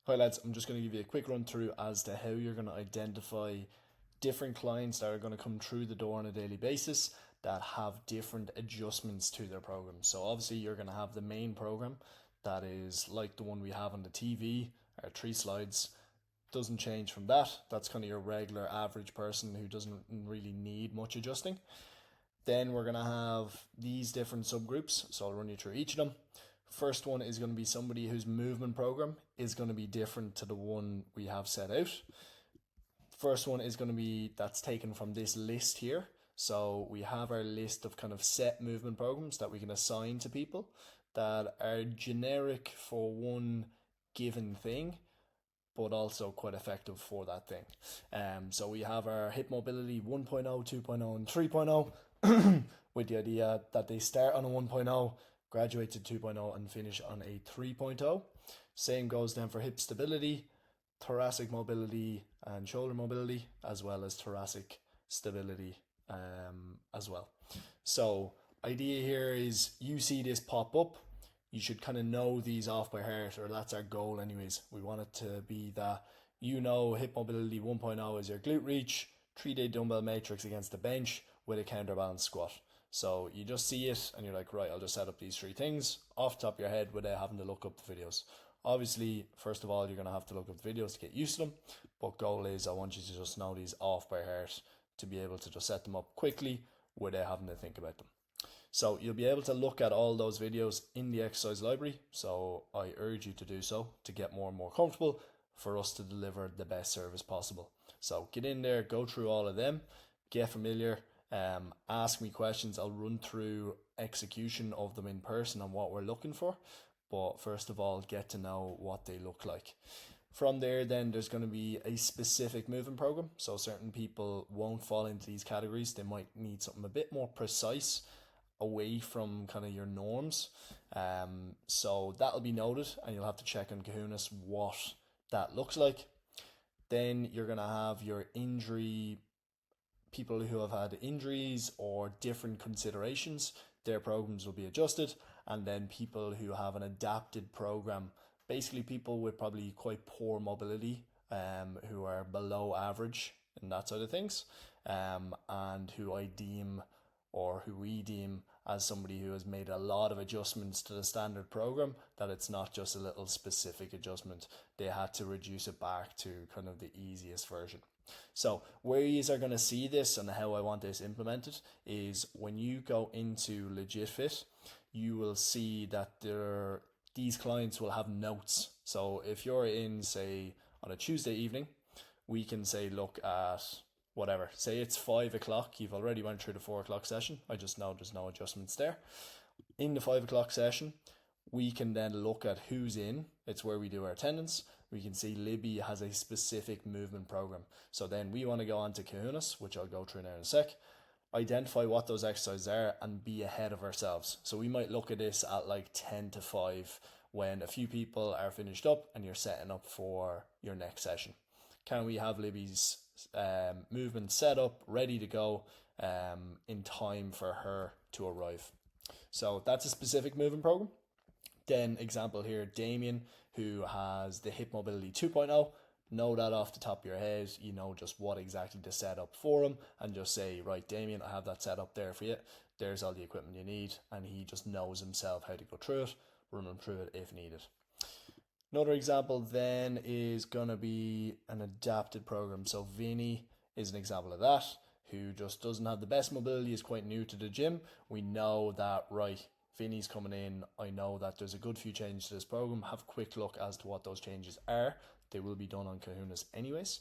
Hi lads, I'm just going to give you a quick run through as to how you're going to identify different clients that are going to come through the door on a daily basis that have different adjustments to their program. So obviously you're going to have the main program that is like the one we have on the TV, our 3 slides. Doesn't change from that. That's kind of your regular average person who doesn't really need much adjusting. Then we're going to have these different subgroups. So I'll run you through each of them. First one is going to be somebody whose movement program is going to be different to the one we have set out. First one is going to be that's taken from this list here. So we have our list of kind of set movement programs that we can assign to people that are generic for one given thing, but also quite effective for that thing. So we have our hip mobility 1.0, 2.0, and 3.0 with the idea that they start on a 1.0, graduate to 2.0, and finish on a 3.0. Same goes then for hip stability, thoracic mobility, and shoulder mobility, as well as thoracic stability as well. So idea here is you see this pop up, you should kind of know these off by heart, or that's our goal anyways. We want it to be that hip mobility 1.0 is your glute reach, 3-day dumbbell matrix against the bench with a counterbalance squat. So you just see it and you're like, right, I'll just set up these 3 things off the top of your head without having to look up the videos. Obviously, first of all, you're going to have to look up the videos to get used to them, but goal is I want you to just know these off by heart to be able to just set them up quickly without having to think about them. So you'll be able to look at all those videos in the exercise library. So I urge you to do so to get more and more comfortable for us to deliver the best service possible. So get in there, go through all of them, get familiar, ask me questions. I'll run through execution of them in person and what we're looking for. But first of all, get to know what they look like. From there, then there's going to be a specific movement program. So certain people won't fall into these categories. They might need something a bit more precise, away from kind of your norms. So that'll be noted, and you'll have to check on Kahunas what that looks like. Then you're going to have your injury, people who have had injuries or different considerations, their programs will be adjusted. And then people who have an adapted program, basically people with probably quite poor mobility, who are below average and that side of things, and who we deem as somebody who has made a lot of adjustments to the standard program, that it's not just a little specific adjustment. They had to reduce it back to kind of the easiest version. So where you are going to see this and how I want this implemented is when you go into Legit Fit, you will see that these clients will have notes. So if you're in, say, on a Tuesday evening, we can say, look at whatever, say it's 5 o'clock, you've already went through the 4 o'clock session. I just know there's no adjustments there. In the 5 o'clock session, we can then look at who's in. It's where we do our attendance. We can see Libby has a specific movement program. So then we want to go on to Kahunas, which I'll go through now in a sec, identify what those exercises are and be ahead of ourselves. So we might look at this at like 10 to 5 when a few people are finished up and you're setting up for your next session. Can we have Libby's movement set up, ready to go in time for her to arrive? So that's a specific movement program. Then example here, Damien, who has the hip mobility 2.0, know that off the top of your head, you know just what exactly to set up for him, and just say, right, Damien, I have that set up there for you. There's all the equipment you need, and he just knows himself how to go through it, run him through it if needed. Another example then is going to be an adapted program. So Vinny is an example of that, who just doesn't have the best mobility, is quite new to the gym. We know that, right, Vinny's coming in, I know that there's a good few changes to this program. Have a quick look as to what those changes are. They will be done on Kahunas anyways,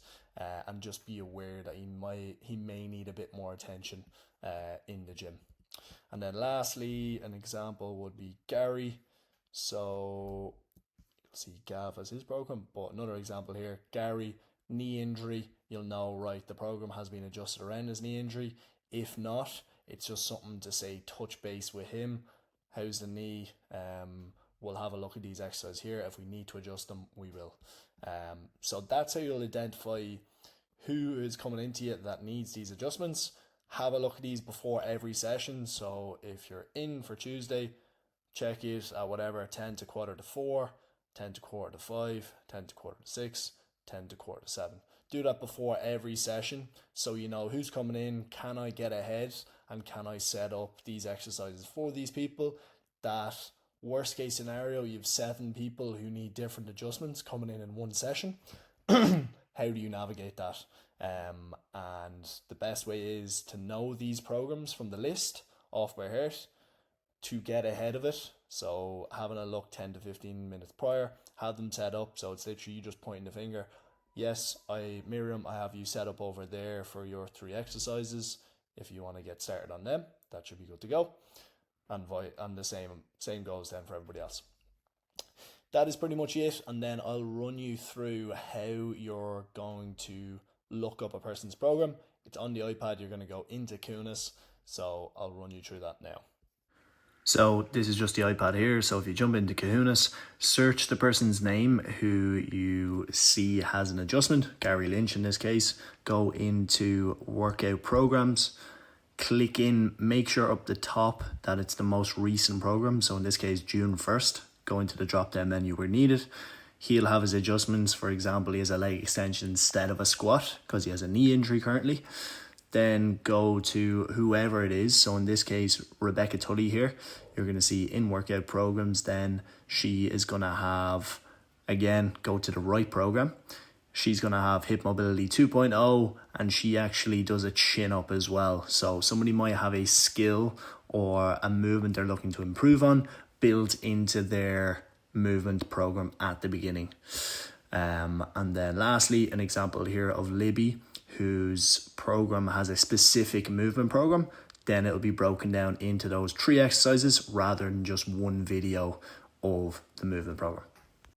and just be aware that he may need a bit more attention in the gym. And then lastly, an example would be Gary. So you'll see Gav as his program, but another example here, Gary, knee injury. You'll know, right, the program has been adjusted around his knee injury. If not, it's just something to say, touch base with him. How's the knee? We'll have a look at these exercises here. If we need to adjust them, we will. So that's how you'll identify who is coming into you that needs these adjustments. Have a look at these before every session. So if you're in for Tuesday, check it at whatever, 10 to quarter to 4. 10 to quarter to 5, 10 to quarter to 6, 10 to quarter to 7. Do that before every session so you know who's coming in, can I get ahead, and can I set up these exercises for these people. That worst case scenario, you have 7 people who need different adjustments coming in one session. How do you navigate that? And the best way is to know these programs from the list off by heart to get ahead of it. So having a look 10 to 15 minutes prior, have them set up. So it's literally you just pointing the finger. Yes, Miriam, I have you set up over there for your 3 exercises. If you want to get started on them, that should be good to go. And the same goes then for everybody else. That is pretty much it, and then I'll run you through how you're going to look up a person's program. It's on the iPad. You're going to go into Kunis, so I'll run you through that now. So this is just the iPad here. So if you jump into Kahunas, search the person's name who you see has an adjustment, Gary Lynch in this case, go into workout programs, click in, make sure up the top that it's the most recent program. So in this case, June 1st, go into the drop down menu where needed. He'll have his adjustments. For example, he has a leg extension instead of a squat because he has a knee injury currently. Then go to whoever it is. So in this case, Rebecca Tully here. You're going to see in workout programs. Then she is going to have, again, go to the right program. She's going to have hip mobility 2.0, and she actually does a chin up as well. So somebody might have a skill or a movement they're looking to improve on built into their movement program at the beginning. And then lastly, an example here of Libby, whose program has a specific movement program. Then it'll be broken down into those 3 exercises rather than just one video of the movement program.